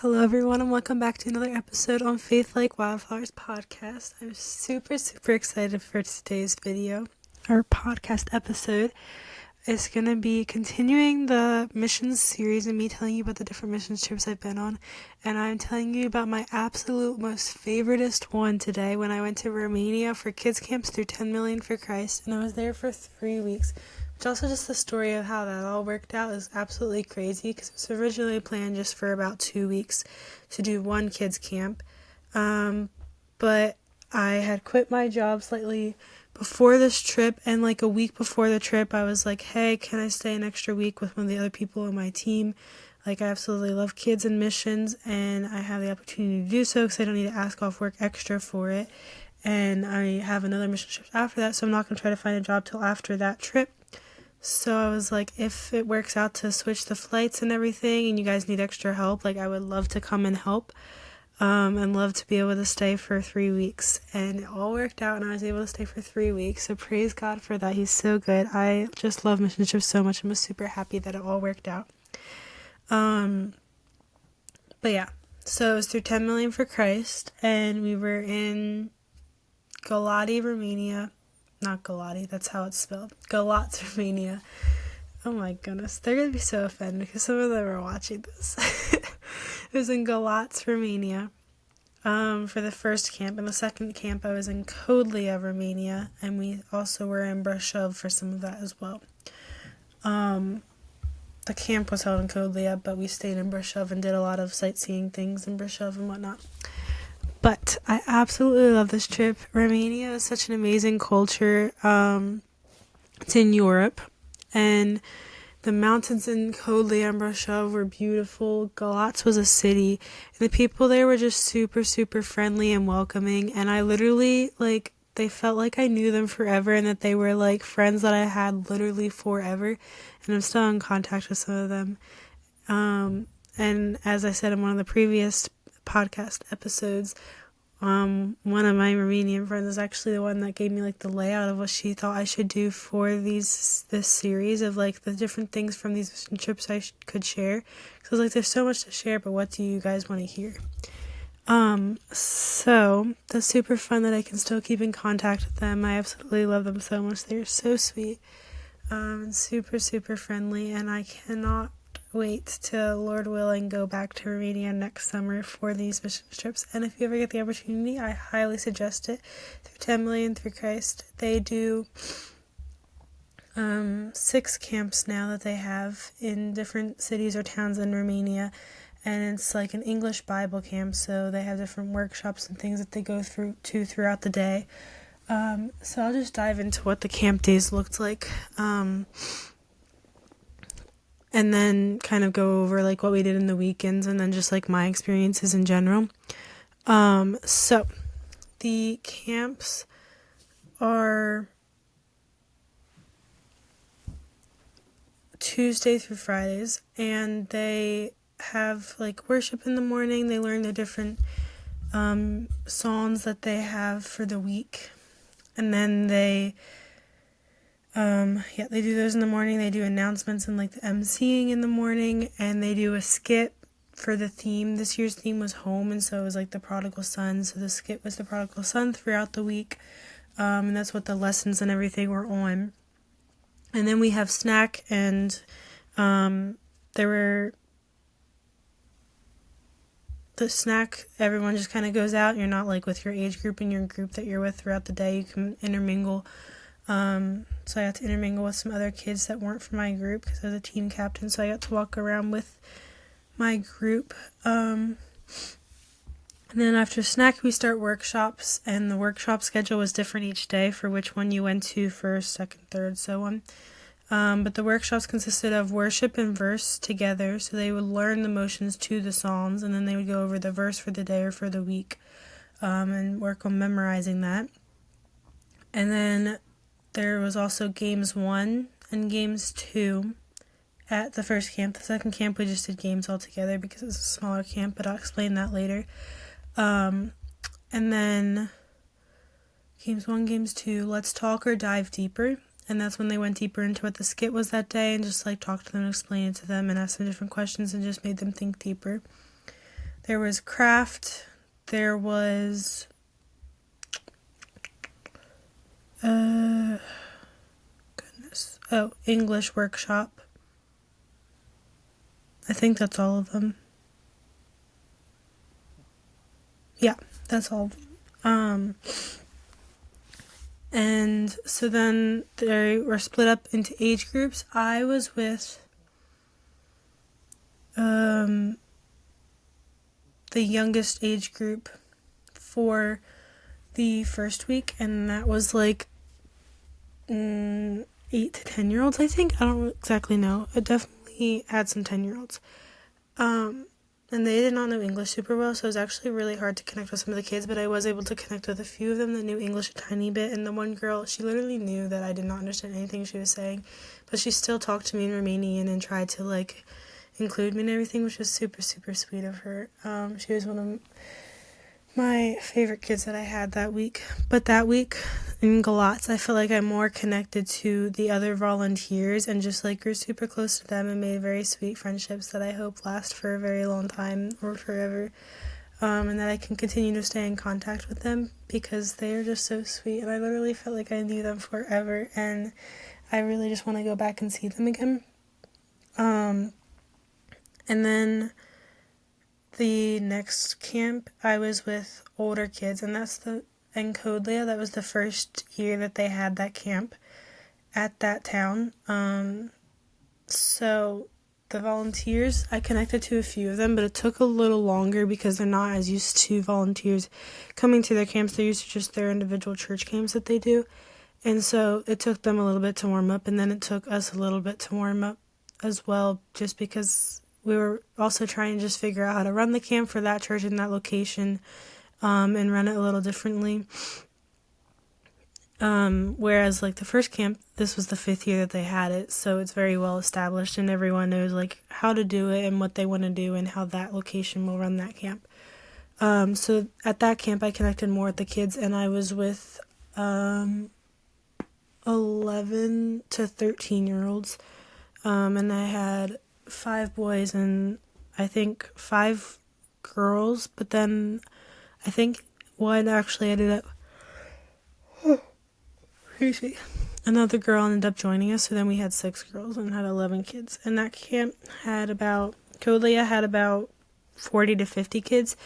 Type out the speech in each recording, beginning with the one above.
Hello, everyone, and welcome back to another episode on Faith Like Wildflowers podcast. I'm super excited for today's video. Our podcast episode is going to be continuing the missions series and me telling you about the different missions trips I've been on. And I'm telling you about my absolute most favoritist one today when I went to Romania for kids camps through 10 Million for Christ. And I was there for 3 weeks. Which also just the story of how that all worked out is absolutely crazy because it was originally planned just for about 2 weeks to do one kids camp. But I had quit my job slightly before this trip, and like a week before the trip I was like, hey, can I stay an extra week with one of the other people on my team? Like, I absolutely love kids and missions, and I have the opportunity to do so because I don't need to ask off work extra for it. And I have another mission trip after that, so I'm not going to try to find a job till after that trip. So I was like, if it works out to switch the flights and everything and you guys need extra help, like, I would love to come and help, and love to be able to stay for 3 weeks. And it all worked out and I was able to stay for 3 weeks. So praise God for that. He's so good. I just love mission trips so much and was super happy that it all worked out. But yeah, so it was through 10 Million for Christ, and we were in Galati, Romania. Not Galati, that's how it's spelled. Galatz, Romania. Oh my goodness, they're gonna be so offended because some of them are watching this. It was in Galatz, Romania, for the first camp. And the second camp I was in Kodlia, Romania, and we also were in Brashov for some of that as well. The camp was held in Kodlia, but we stayed in Brashov and did a lot of sightseeing things in Brashov and whatnot. But I absolutely love this trip. Romania is such an amazing culture. It's in Europe, and the mountains in Kodlia and Brashov were beautiful. Galatz was a city, and the people there were just super friendly and welcoming. And I literally, like, they felt like I knew them forever, and that they were like friends that I had literally forever. And I'm still in contact with some of them. And as I said in one of the previous podcast episodes, one of my Romanian friends is actually the one that gave me like the layout of what she thought I should do for this series of like the different things from these mission trips I could share. So I was like, there's so much to share, but what do you guys want to hear? So that's super fun that I can still keep in contact with them. I absolutely love them so much. They're so sweet, and super friendly, and I cannot wait to, Lord willing, go back to Romania next summer for these mission trips. And if you ever get the opportunity, I highly suggest it. Through 10 Million Through Christ, they do 6 camps now that they have in different cities or towns in Romania, and it's like an English Bible camp, so they have different workshops and things that they go through throughout the day. So I'll just dive into what the camp days looked like, and then kind of go over like what we did in the weekends, and then just like my experiences in general. So the camps are Tuesday through Fridays, and they have like worship in the morning. They learn the different psalms that they have for the week, and then they do those in the morning. They do announcements and like the emceeing in the morning, and they do a skit for the theme. This year's theme was home, and so it was like the prodigal son, so the skit was the prodigal son throughout the week, and that's what the lessons and everything were on. And then we have snack, and the snack, everyone just kind of goes out. You're not like with your age group and your group that you're with throughout the day. You can intermingle. So I got to intermingle with some other kids that weren't from my group because I was a team captain, so I got to walk around with my group. And then after snack, we start workshops, and the workshop schedule was different each day for which one you went to first, second, third, so on. But the workshops consisted of worship and verse together, so they would learn the motions to the psalms, and then they would go over the verse for the day or for the week, and work on memorizing that. And then there was also games 1 and games 2 at the first camp. The second camp we just did games all together because it's a smaller camp, but I'll explain that later. And then games 1, games 2, let's talk or dive deeper. And that's when they went deeper into what the skit was that day and just like talked to them and explained it to them and asked them different questions and just made them think deeper. There was craft. There was English workshop. I think that's all of them. Yeah, that's all of them. And so then they were split up into age groups. I was with the youngest age group for the first week, and that was like 8 to 10-year-olds, I think. I don't exactly know. It definitely had some 10-year-olds. And they did not know English super well, so it was actually really hard to connect with some of the kids, but I was able to connect with a few of them that knew English a tiny bit, and the one girl, she literally knew that I did not understand anything she was saying, but she still talked to me in Romanian and tried to, like, include me and everything, which was super, super sweet of her. She was one of my favorite kids that I had that week. But that week in Galatz, I felt like I'm more connected to the other volunteers and just like grew super close to them and made very sweet friendships that I hope last for a very long time or forever. And that I can continue to stay in contact with them because they are just so sweet, and I literally felt like I knew them forever, and I really just want to go back and see them again. And then the next camp, I was with older kids, and in Kodlia, that was the first year that they had that camp at that town. So the volunteers, I connected to a few of them, but it took a little longer because they're not as used to volunteers coming to their camps. They're used to just their individual church camps that they do. And so it took them a little bit to warm up, and then it took us a little bit to warm up as well, just because we were also trying to just figure out how to run the camp for that church in that location, and run it a little differently. Whereas like the first camp, this was the 5th year that they had it, so it's very well established and everyone knows like how to do it and what they want to do and how that location will run that camp. So at that camp I connected more with the kids, and I was with 11 to 13-year-olds, and I had 5 boys and I think 5 girls, but then I think one actually ended up another girl ended up joining us, so then we had 6 girls and had 11 kids. And that camp Kodlia had about 40 to 50 kids,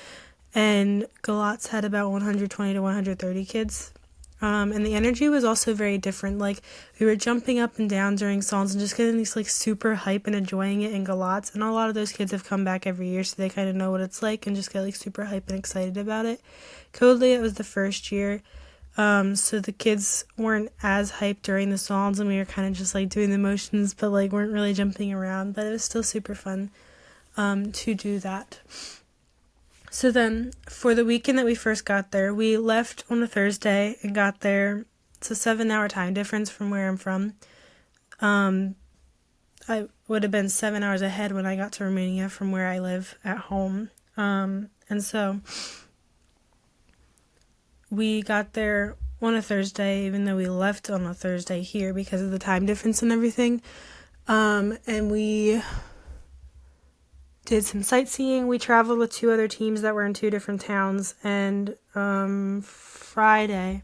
and Galatz had about 120 to 130 kids. And the energy was also very different. Like, we were jumping up and down during songs and just getting these, like, super hype and enjoying it in Galatz. And a lot of those kids have come back every year, so they kind of know what it's like and just get, like, super hype and excited about it. Kodlia, it was the first year. So the kids weren't as hyped during the songs, and we were kind of just, like, doing the motions, but, like, weren't really jumping around. But it was still super fun, to do that. So then, for the weekend that we first got there, we left on a Thursday and got there. It's a 7-hour time difference from where I'm from. I would have been 7 hours ahead when I got to Romania from where I live at home. And so we got there on a Thursday, even though we left on a Thursday here because of the time difference and everything. And we did some sightseeing. We traveled with 2 other teams that were in 2 different towns, and Friday,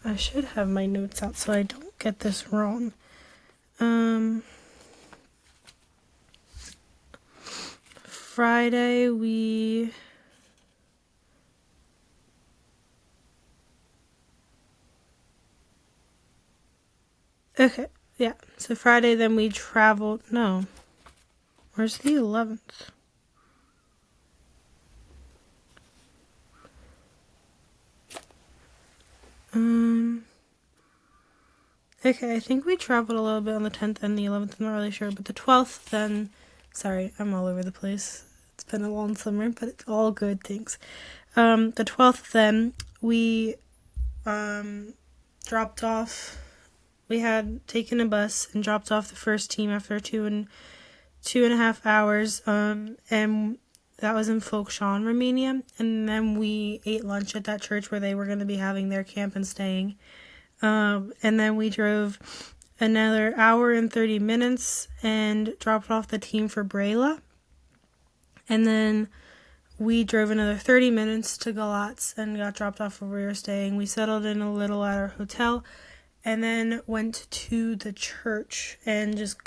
I should have my notes out so I don't get this wrong. Friday so Friday then we traveled, where's the 11th? I think we traveled a little bit on the 10th and the 11th, I'm not really sure, but the 12th then, sorry, I'm all over the place. It's been a long summer, but it's all good things. The 12th then, we, dropped off, we had taken a bus and dropped off the first team after 2.5 hours, and that was in Focșani, Romania, and then we ate lunch at that church where they were going to be having their camp and staying, and then we drove another hour and 30 minutes and dropped off the team for Brela, And then we drove another 30 minutes to Galatz and got dropped off where we were staying. We settled in a little at our hotel and then went to the church and just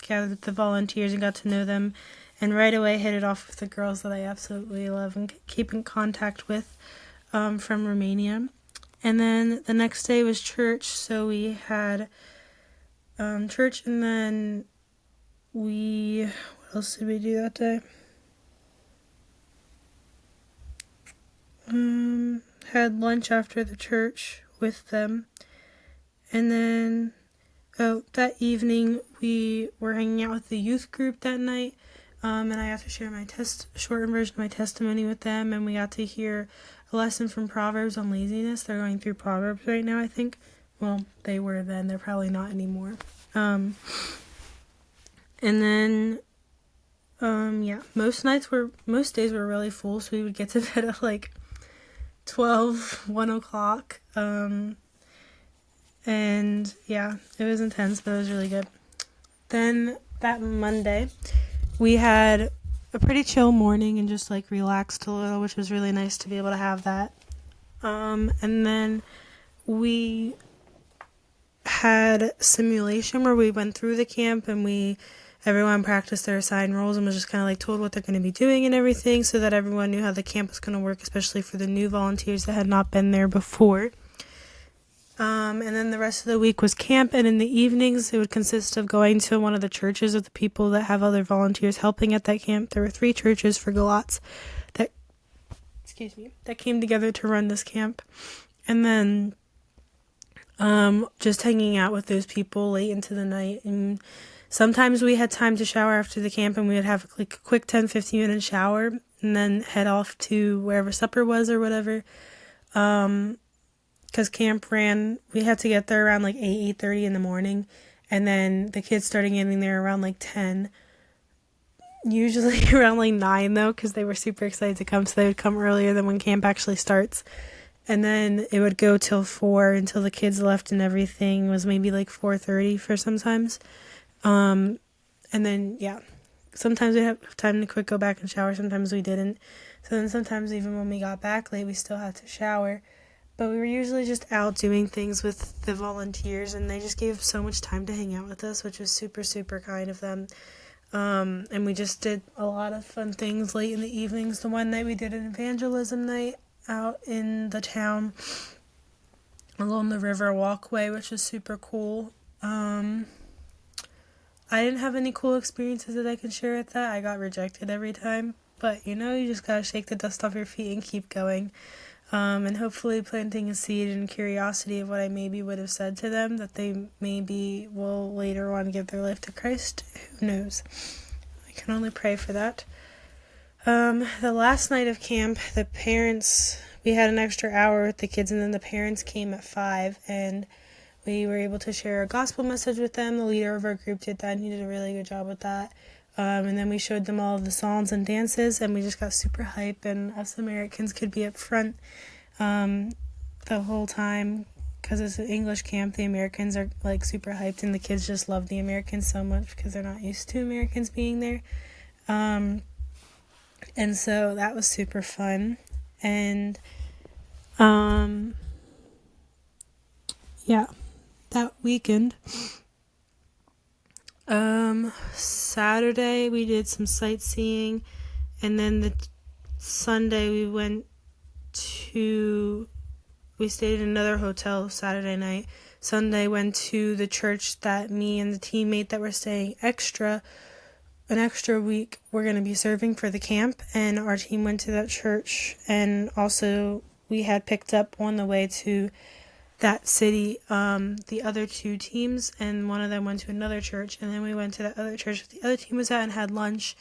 gathered with the volunteers and got to know them. And right away hit it off with the girls that I absolutely love and keep in contact with from Romania. And then the next day was church, so we had church, and then what else did we do that day? Had lunch after the church with them, and then that evening we were hanging out with the youth group that night, and I got to share my short version of my testimony with them, and we got to hear a lesson from Proverbs on laziness. They're going through Proverbs right now, I think. Well, they were then. They're probably not anymore. And then, most days were really full, so we would get to bed at 1 o'clock. And yeah, it was intense, but it was really good. Then that Monday, we had a pretty chill morning and just relaxed a little, which was really nice to be able to have that. And then we had simulation where we went through the camp and everyone practiced their assigned roles and was just kind of told what they're going to be doing and everything, so that everyone knew how the camp was going to work, especially for the new volunteers that had not been there before. And then the rest of the week was camp, and in the evenings it would consist of going to one of the churches of the people that have other volunteers helping at that camp. There were 3 churches for Galatz that came together to run this camp. And then just hanging out with those people late into the night, and sometimes we had time to shower after the camp, and we would have a quick 10-15 minute shower and then head off to wherever supper was or whatever. Because camp we had to get there around 8:30 in the morning, and then the kids started getting there around 10, usually around 9 though, because they were super excited to come, so they would come earlier than when camp actually starts. And then it would go till 4 until the kids left, and everything was maybe 4:30 for sometimes. And then sometimes we'd have time to quick go back and shower, sometimes we didn't. So then sometimes even when we got back late, we still had to shower. But we were usually just out doing things with the volunteers, and they just gave so much time to hang out with us, which was super, super kind of them. And we just did a lot of fun things late in the evenings. The one night we did an evangelism night out in the town along the river walkway, which was super cool. I didn't have any cool experiences that I can share with that. I got rejected every time. But, you just gotta shake the dust off your feet and keep going. And hopefully planting a seed and curiosity of what I maybe would have said to them, that they maybe will later on give their life to Christ. Who knows? I can only pray for that. The last night of camp, we had an extra hour with the kids, and then the parents came at 5, and we were able to share a gospel message with them. The leader of our group did that, and he did a really good job with that. And then we showed them all of the songs and dances, and we just got super hype, and us Americans could be up front the whole time, because it's an English camp. The Americans are super hyped, and the kids just love the Americans so much because they're not used to Americans being there. And so that was super fun. And that weekend, Saturday we did some sightseeing, and then the Sunday we stayed in another hotel Saturday night. Sunday went to the church that me and the teammate that were staying an extra week were going to be serving for the camp, and our team went to that church. And also we had picked up on the way to that city the other 2 teams, and one of them went to another church, and then we went to that other church that the other team was at and had lunch.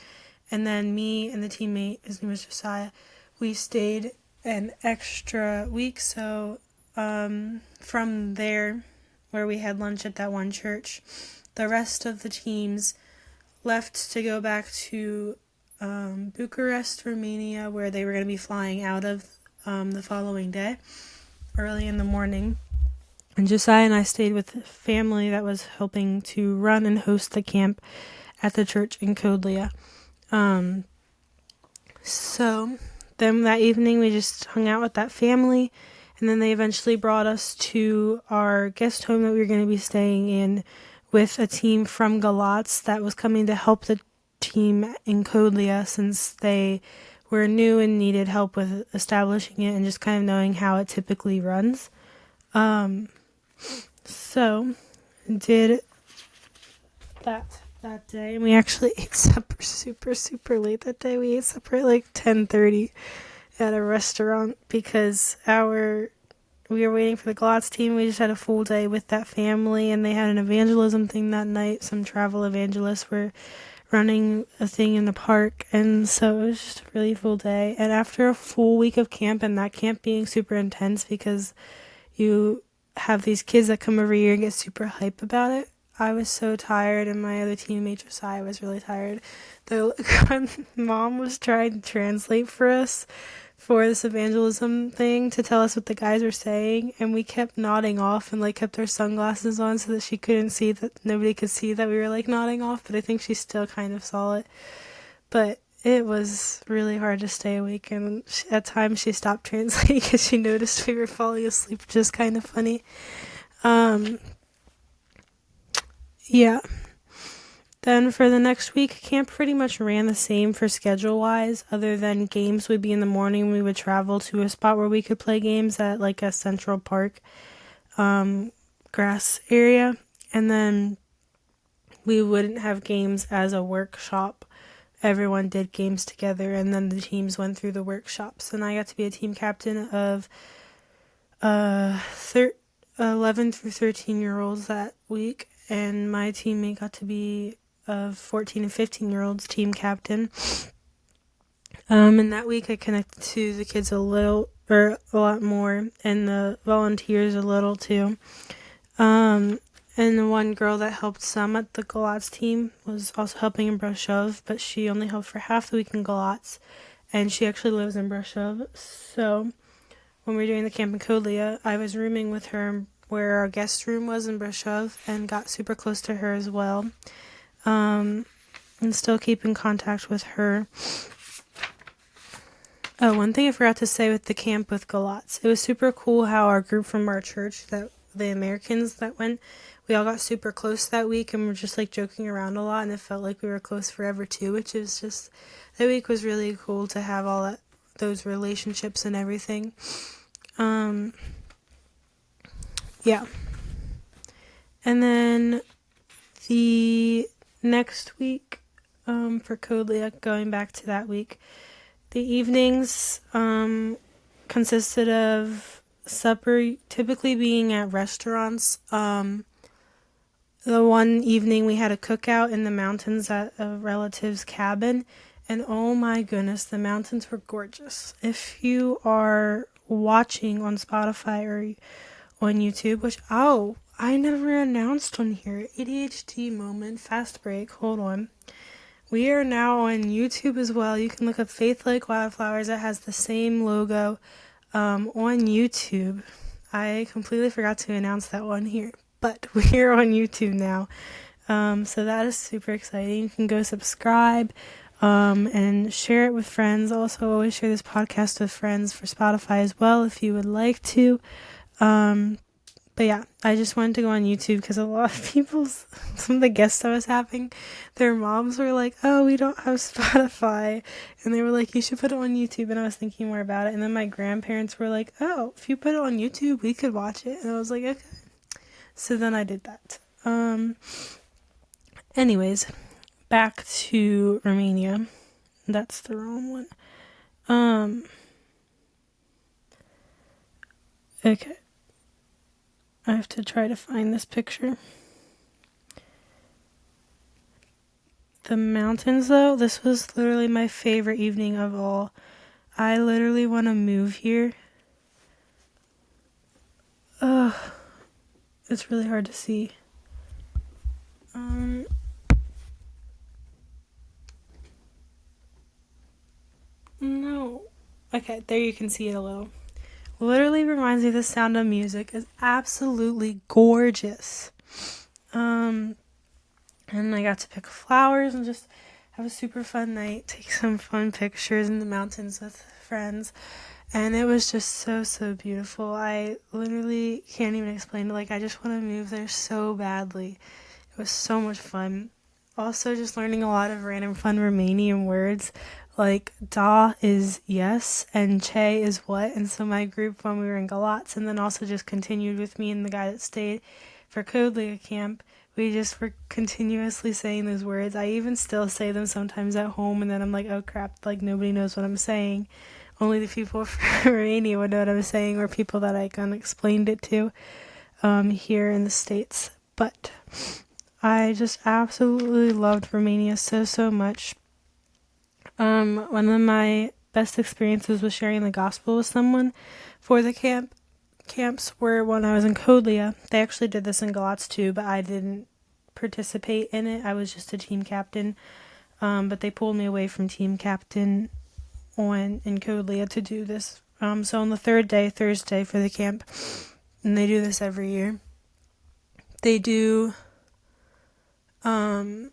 And then me and the teammate, his name was Josiah, we stayed an extra week. So from there, where we had lunch at that one church, the rest of the teams left to go back to Bucharest, Romania, where they were going to be flying out of the following day, early in the morning. And Josiah and I stayed with the family that was helping to run and host the camp at the church in Kodlia. So then that evening we just hung out with that family, and then they eventually brought us to our guest home that we were going to be staying in with a team from Galatz that was coming to help the team in Kodlia, since they were new and needed help with establishing it and just kind of knowing how it typically runs. So did that day, and we actually ate supper super late that day. We ate supper at like 10:30 at a restaurant because we were waiting for the Glotz team. We just had a full day with that family, and they had an evangelism thing that night. Some travel evangelists were running a thing in the park, and so it was just a really full day. And after a full week of camp, and that camp being super intense because you have these kids that come every year and get super hype about it, I was so tired, and my other teammate Josiah was really tired. The mom was trying to translate for us for this evangelism thing to tell us what the guys were saying, and we kept nodding off and like kept our sunglasses on so that she couldn't see, that nobody could see that we were like nodding off, but I think she still kind of saw it. But it was really hard to stay awake, and at times she stopped translating because she noticed we were falling asleep, which is kind of funny. Yeah. Then for the next week, camp pretty much ran the same for schedule-wise, other than games would be in the morning. We would travel to a spot where we could play games at like a Central Park grass area, and then we wouldn't have games as a workshop. Everyone did games together, and then the teams went through the workshops, and I got to be a team captain of 11 through 13-year-olds that week, and my teammate got to be of 14 and 15-year-olds team captain. And that week I connected to the kids a lot more, and the volunteers a little too. And the one girl that helped some at the Galatz team was also helping in Brashov, but she only helped for half the week in Galatz, and she actually lives in Brashov. So when we were doing the camp in Kodlia, I was rooming with her where our guest room was in Brashov, and got super close to her as well. And still keep in contact with her. Oh, one thing I forgot to say with the camp with Galatz. It was super cool how our group from our church, that the Americans that went, we all got super close that week, and we're just like joking around a lot, and it felt like we were close forever too, which is just, that week was really cool to have all those relationships and everything. Yeah. And then the next week, for Kodlia, going back to that week, the evenings consisted of supper typically being at restaurants. The one evening we had a cookout in the mountains at a relative's cabin, and oh my goodness, the mountains were gorgeous. If you are watching on Spotify or on YouTube, which, I never announced on here, ADHD moment, fast break, hold on. We are now on YouTube as well. You can look up Faith Like Wildflowers. It has the same logo on YouTube. I completely forgot to announce that one here, but we're on YouTube now. So that is super exciting. You can go subscribe and share it with friends. Also, always share this podcast with friends for Spotify as well if you would like to. But yeah, I just wanted to go on YouTube because a lot of some of the guests I was having, their moms were like, oh, we don't have Spotify. And they were like, you should put it on YouTube. And I was thinking more about it. And then my grandparents were like, oh, if you put it on YouTube, we could watch it. And I was like, okay. So then I did that. Anyways, back to Romania. That's the wrong one. Okay. I have to try to find this picture. The mountains, though, this was literally my favorite evening of all. I literally want to move here. Ugh. It's really hard to see. No. Okay, there you can see it a little. Literally reminds me of The Sound of Music. Is absolutely gorgeous. And I got to pick flowers and just have a super fun night, take some fun pictures in the mountains with friends. And it was just so beautiful. I literally can't even explain it. Like, I just want to move there so badly. It was so much fun. Also, just learning a lot of random fun Romanian words. Like, da is yes, and che is what. And so my group, when we were in Galatz, and then also just continued with me and the guy that stayed for Codlia camp, we just were continuously saying those words. I even still say them sometimes at home, and then I'm like, oh crap, like nobody knows what I'm saying. Only the people from Romania would know what I was saying, or people that I kind of explained it to here in the States. But I just absolutely loved Romania so much. One of my best experiences was sharing the gospel with someone for the camps were when I was in Codlia. They actually did this in Galatz too, but I didn't participate in it. I was just a team captain. But they pulled me away from team captain in Codlia to do this. So on the third day, Thursday, for the camp, and they do this every year, they do, they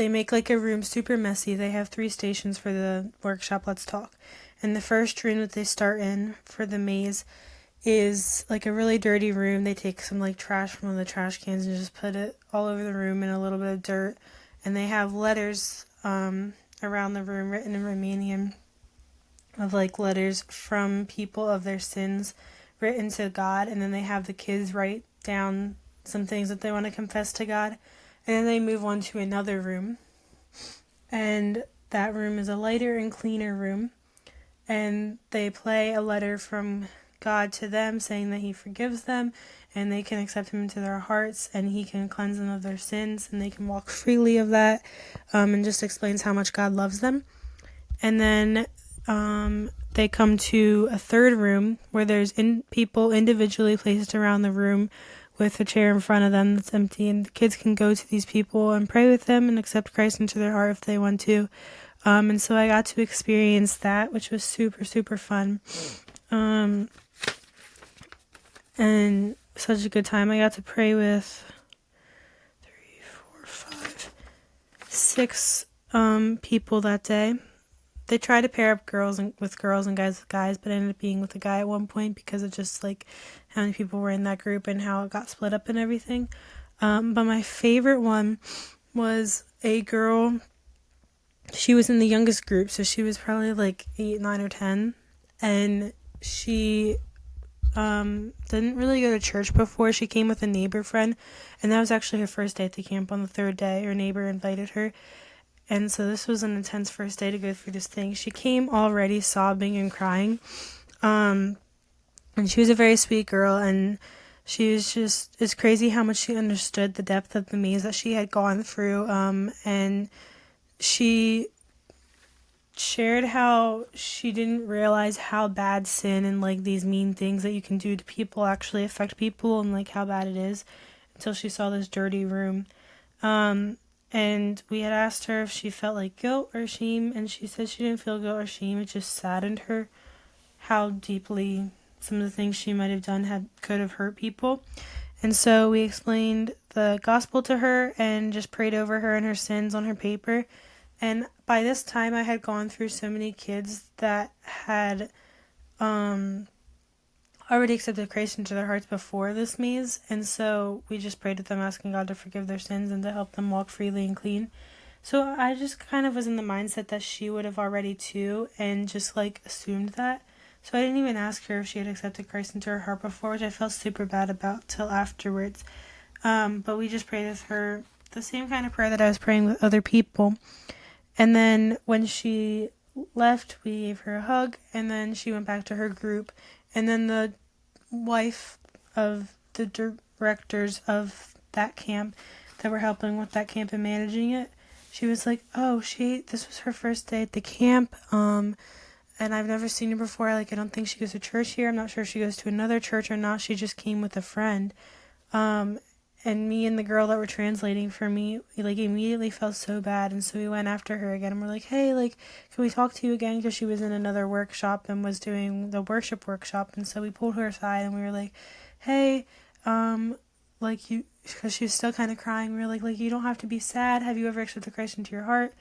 make like a room super messy. They have 3 stations for the workshop Let's Talk. And the first room that they start in for the maze is like a really dirty room. They take some like trash from one of the trash cans and just put it all over the room and a little bit of dirt. And they have letters around the room written in Romanian, of like letters from people of their sins written to God. And then they have the kids write down some things that they want to confess to God. And then they move on to another room. And that room is a lighter and cleaner room. And they play a letter from God to them saying that he forgives them and they can accept him into their hearts and he can cleanse them of their sins and they can walk freely of that, and just explains how much God loves them. And then they come to a third room where there's people individually placed around the room with a chair in front of them that's empty, and the kids can go to these people and pray with them and accept Christ into their heart if they want to. And so I got to experience that, which was super fun. And such a good time. I got to pray with 6 people that day. They tried to pair up girls with girls and guys with guys, but ended up being with a guy at one point because of just like how many people were in that group and how it got split up and everything. But my favorite one was a girl. She was in the youngest group, so she was probably like 8, 9, or 10, and she didn't really go to church before. She came with a neighbor friend, and that was actually her first day at the camp. On the 3rd day, her neighbor invited her, and so this was an intense first day to go through this thing. She came already sobbing and crying, and she was a very sweet girl, and she was just, it's crazy how much she understood the depth of the maze that she had gone through, and she shared how she didn't realize how bad sin and like these mean things that you can do to people actually affect people, and like how bad it is, until she saw this dirty room. And we had asked her if she felt like guilt or shame, and she said she didn't feel guilt or shame. It just saddened her how deeply some of the things she might have done could have hurt people. And so we explained the gospel to her and just prayed over her and her sins on her paper. And by this time, I had gone through so many kids that had already accepted Christ into their hearts before this maze. And so we just prayed with them, asking God to forgive their sins and to help them walk freely and clean. So I just kind of was in the mindset that she would have already too, and just like assumed that. So I didn't even ask her if she had accepted Christ into her heart before, which I felt super bad about till afterwards. But we just prayed with her the same kind of prayer that I was praying with other people. And then when she left, we gave her a hug, and then she went back to her group. And then the wife of the directors of that camp that were helping with that camp and managing it, she was like, oh, this was her first day at the camp, and I've never seen her before. Like, I don't think she goes to church here. I'm not sure if she goes to another church or not. She just came with a friend. And me and the girl that were translating for me, we like immediately felt so bad, and so we went after her again, and we're like, hey, like, can we talk to you again? Because she was in another workshop and was doing the worship workshop, and so we pulled her aside and we were like, hey, like, you, because she was still kind of crying. We were like, you don't have to be sad. Have you ever accepted Christ into your heart?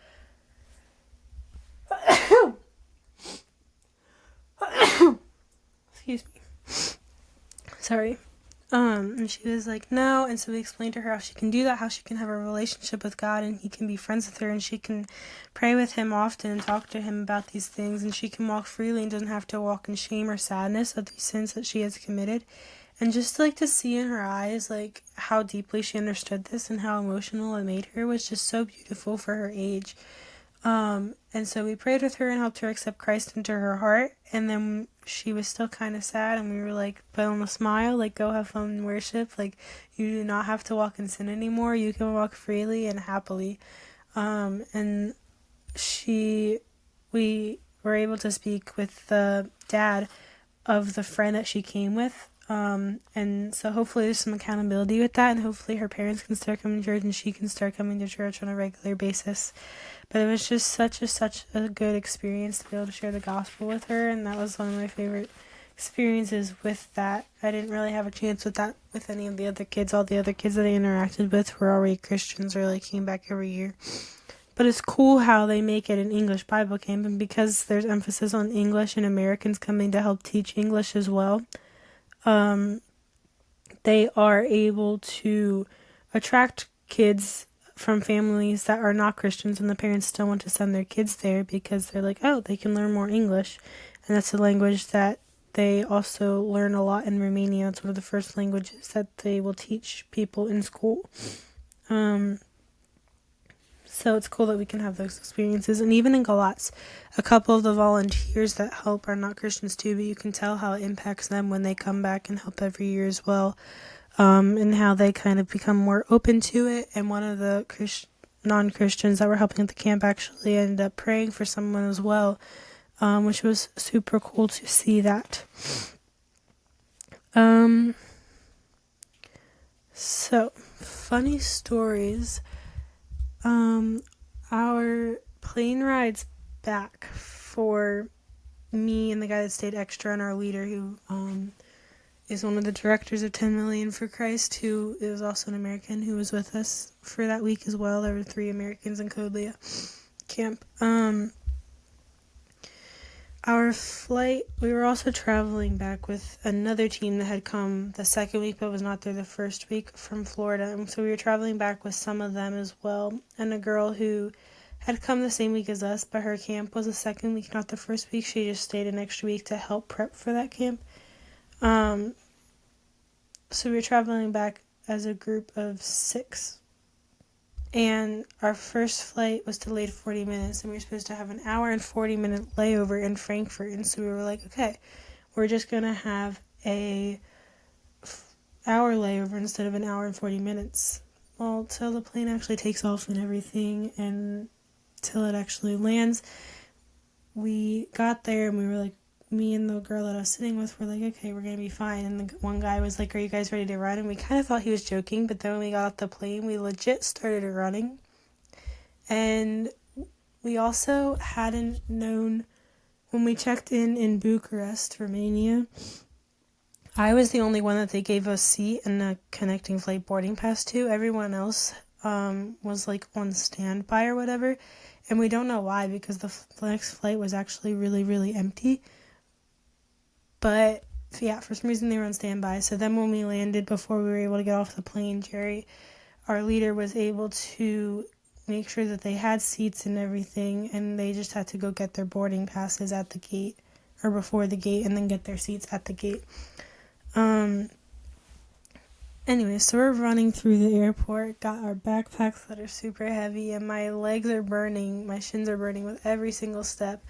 Excuse me. Sorry. And she was like, no. And so we explained to her how she can do that, how she can have a relationship with God, and he can be friends with her, and she can pray with him often and talk to him about these things, and she can walk freely and doesn't have to walk in shame or sadness of these sins that she has committed. And just like to see in her eyes, like, how deeply she understood this and how emotional it made her was just so beautiful for her age. And so we prayed with her and helped her accept Christ into her heart. And then she was still kind of sad, and we were like, put on a smile, like, go have fun and worship. Like, you do not have to walk in sin anymore. You can walk freely and happily. And we were able to speak with the dad of the friend that she came with. And so hopefully there's some accountability with that, and hopefully her parents can start coming to church and she can start coming to church on a regular basis. But it was just such a good experience to be able to share the gospel with her, and that was one of my favorite experiences with that. I didn't really have a chance with that with any of the other kids. All the other kids that I interacted with were already Christians or like came back every year. But it's cool how they make it an English Bible camp, and because there's emphasis on English and Americans coming to help teach English as well, they are able to attract kids from families that are not Christians, and the parents still want to send their kids there because they're like, oh, they can learn more English. And that's a language that they also learn a lot in Romania. It's one of the first languages that they will teach people in school. So it's cool that we can have those experiences. And even in Galatz, a couple of the volunteers that help are not Christians too, but you can tell how it impacts them when they come back and help every year as well. And how they kind of become more open to it. And one of the non-Christians that were helping at the camp actually ended up praying for someone as well, which was super cool to see that. So, funny stories. Our plane rides back for me and the guy that stayed extra and our leader who, is one of the directors of 10 Million for Christ, who is also an American who was with us for that week as well. There were 3 Americans in Kodlia camp. Our flight, we were also traveling back with another team that had come the second week but was not there the first week from Florida. And so we were traveling back with some of them as well. And a girl who had come the same week as us, but her camp was the second week, not the first week. She just stayed an extra week to help prep for that camp. So we were traveling back as a group of 6. And our first flight was delayed 40 minutes, and we were supposed to have an hour and 40-minute layover in Frankfurt. And so we were like, okay, we're just going to have a hour layover instead of an hour and 40 minutes. Well, till the plane actually takes off and everything, and till it actually lands, we got there and we were like, me and the girl that I was sitting with were like, okay, we're going to be fine. And the one guy was like, are you guys ready to run? And we kind of thought he was joking, but then when we got off the plane, we legit started running. And we also hadn't known, when we checked in Bucharest, Romania, I was the only one that they gave a seat and a connecting flight boarding pass to. Everyone else was like on standby or whatever. And we don't know why, because the next flight was actually really, really empty. But, yeah, for some reason they were on standby. So then when we landed, before we were able to get off the plane, Jerry, our leader, was able to make sure that they had seats and everything, and they just had to go get their boarding passes at the gate, or before the gate, and then get their seats at the gate. Anyway, so we're running through the airport, got our backpacks that are super heavy, and my legs are burning, my shins are burning with every single step.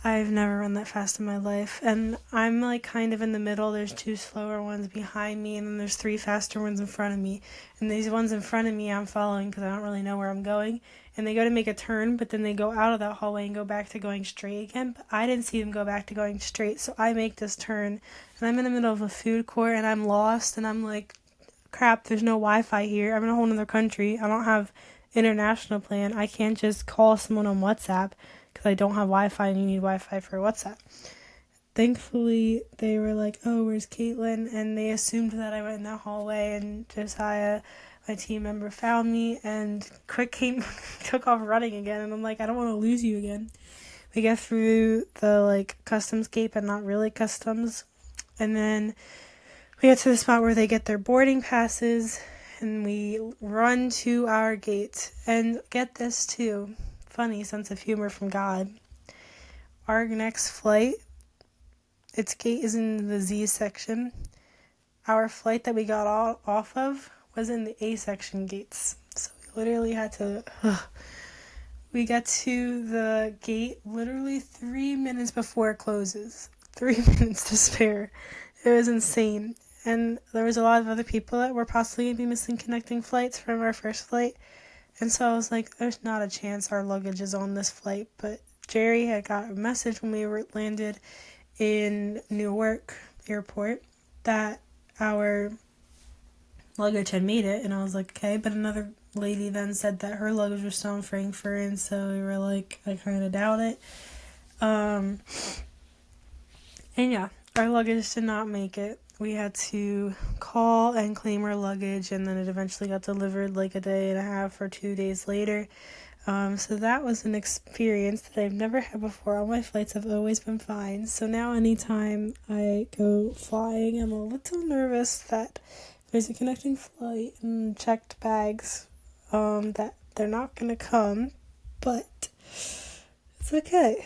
I've never run that fast in my life, and I'm like kind of in the middle. There's 2 slower ones behind me, and then there's 3 faster ones in front of me, and these ones in front of me I'm following because I don't really know where I'm going, and they go to make a turn, but then they go out of that hallway and go back to going straight again, but I didn't see them go back to going straight, so I make this turn, and I'm in the middle of a food court, and I'm lost, and I'm like, crap, there's no Wi-Fi here. I'm in a whole other country. I don't have international plan. I can't just call someone on WhatsApp because I don't have Wi-Fi and you need Wi-Fi for WhatsApp. thankfully they were like, oh, where's Caitlin? And they assumed that I went in that hallway, and Josiah, my team member, found me and took off running again. And I'm like, I don't want to lose you again. We get through the like customs gate, but not really customs. And then we get to the spot where they get their boarding passes, and we run to our gate. And get this too, funny sense of humor from God. Our next flight, its gate is in the Z section. Our flight that we got off of was in the A section gates. So we literally had to... We got to the gate literally 3 minutes before it closes. 3 minutes to spare. It was insane. And there was a lot of other people that were possibly going to be missing connecting flights from our first flight. And so I was like, there's not a chance our luggage is on this flight. But Jerry had got a message when we landed in Newark Airport that our luggage had made it. And I was like, okay. But another lady then said that her luggage was still in Frankfurt. And so we were like, I kind of doubt it. And yeah, our luggage did not make it. We had to call and claim our luggage, and then it eventually got delivered like a day and a half or 2 days later. So that was an experience that I've never had before. All my flights have always been fine. So now anytime I go flying, I'm a little nervous that there's a connecting flight and checked bags, that they're not going to come, but it's okay.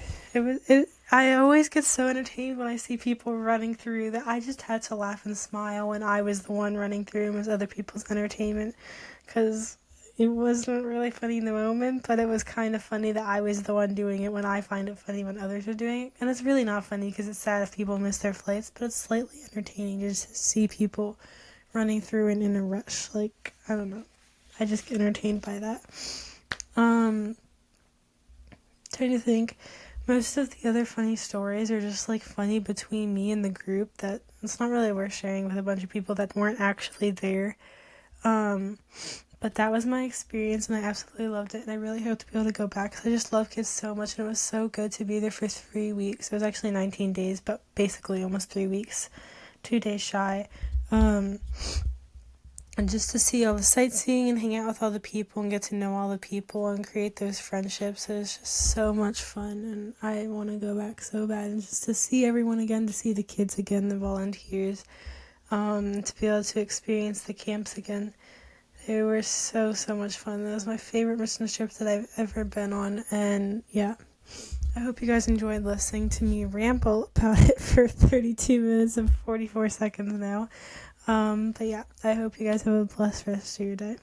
I always get so entertained when I see people running through that I just had to laugh and smile when I was the one running through and was other people's entertainment, because it wasn't really funny in the moment, but it was kind of funny that I was the one doing it when I find it funny when others are doing it. And it's really not funny because it's sad if people miss their flights, but it's slightly entertaining just to see people running through and in a rush. Like, I don't know. I just get entertained by that. Trying to think. Most of the other funny stories are just like funny between me and the group that it's not really worth sharing with a bunch of people that weren't actually there. But that was my experience, and I absolutely loved it, and I really hope to be able to go back because I just love kids so much, and it was so good to be there for 3 weeks. It was actually 19 days, but basically almost 3 weeks, 2 days shy. And just to see all the sightseeing and hang out with all the people and get to know all the people and create those friendships, it was just so much fun, and I want to go back so bad, and just to see everyone again, to see the kids again, the volunteers, to be able to experience the camps again. They were so much fun. That was my favorite mission trip that I've ever been on, and yeah, I hope you guys enjoyed listening to me ramble about it for 32 minutes and 44 seconds now. But yeah, I hope you guys have a blessed rest of your day.